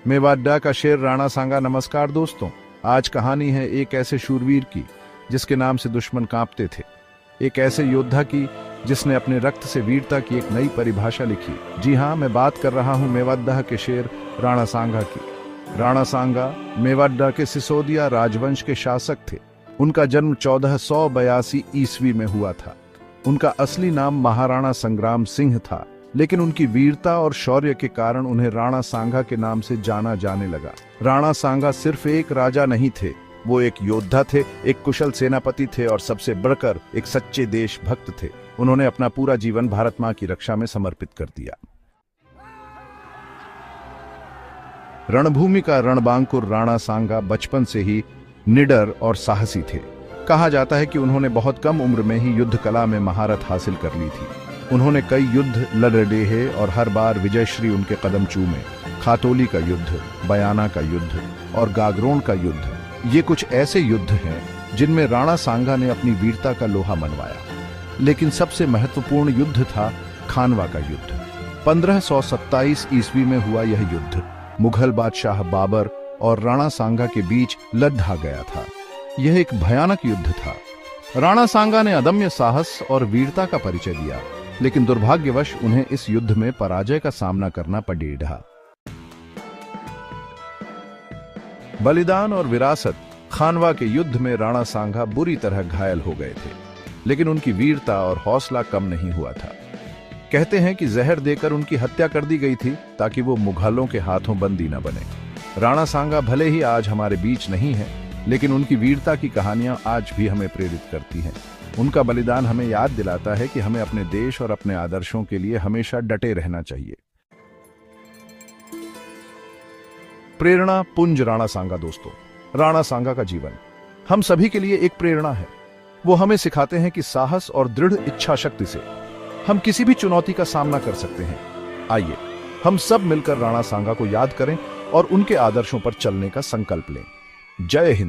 मेवाड्डा का शेर राणा सांगा। नमस्कार दोस्तों, आज कहानी है एक ऐसे शूरवीर की जिसके नाम से दुश्मन कांपते थे। एक ऐसे योद्धा की जिसने अपने रक्त से वीरता की एक नई परिभाषा लिखी। जी हाँ, मैं बात कर रहा हूँ मेवाड्डा के शेर राणा सांगा की। राणा सांगा मेवाड्डा के सिसोदिया राजवंश के शासक थे। उनका जन्म 1482 ईस्वी में हुआ था। उनका असली नाम महाराणा संग्राम सिंह था, लेकिन उनकी वीरता और शौर्य के कारण उन्हें राणा सांगा के नाम से जाना जाने लगा। राणा सांगा सिर्फ एक राजा नहीं थे, वो एक योद्धा थे, एक कुशल सेनापति थे और सबसे बढ़कर एक सच्चे देशभक्त थे। उन्होंने अपना पूरा जीवन भारत मां की रक्षा में समर्पित कर दिया। रणभूमि का रणबांकुर राणा सांगा बचपन से ही निडर और साहसी थे। कहा जाता है कि उन्होंने बहुत कम उम्र में ही युद्ध कला में महारत हासिल कर ली थी। उन्होंने कई युद्ध लड़े हैं और हर बार विजयश्री उनके कदम चूमे। खातोली का युद्ध, बयाना का युद्ध और गागरोन का युद्ध, ये कुछ ऐसे युद्ध हैं जिनमें राणा सांगा ने अपनी वीरता का लोहा मनवाया। लेकिन सबसे महत्वपूर्ण युद्ध था खानवा का युद्ध। 1527 ईस्वी में हुआ यह युद्ध मुगल बादशाह बाबर और राणा सांगा के बीच लड़ा गया था। यह एक भयानक युद्ध था। राणा सांगा ने अदम्य साहस और वीरता का परिचय दिया, लेकिन दुर्भाग्यवश उन्हें इस युद्ध में पराजय का सामना करना पड़ा। बलिदान और विरासत। खानवा के युद्ध में राणा सांगा बुरी तरह घायल हो गए थे, लेकिन उनकी वीरता और हौसला कम नहीं हुआ था। कहते हैं कि जहर देकर उनकी हत्या कर दी गई थी ताकि वो मुगलों के हाथों बंदी न बने। राणा सांगा भले ही आज हमारे बीच नहीं है, लेकिन उनकी वीरता की कहानियां आज भी हमें प्रेरित करती हैं। उनका बलिदान हमें याद दिलाता है कि हमें अपने देश और अपने आदर्शों के लिए हमेशा डटे रहना चाहिए। प्रेरणा पुंज राणा सांगा। दोस्तों, राणा सांगा का जीवन हम सभी के लिए एक प्रेरणा है। वो हमें सिखाते हैं कि साहस और दृढ़ इच्छा शक्ति से हम किसी भी चुनौती का सामना कर सकते हैं। आइए हम सब मिलकर राणा सांगा को याद करें और उनके आदर्शों पर चलने का संकल्प लें। जय हिंद।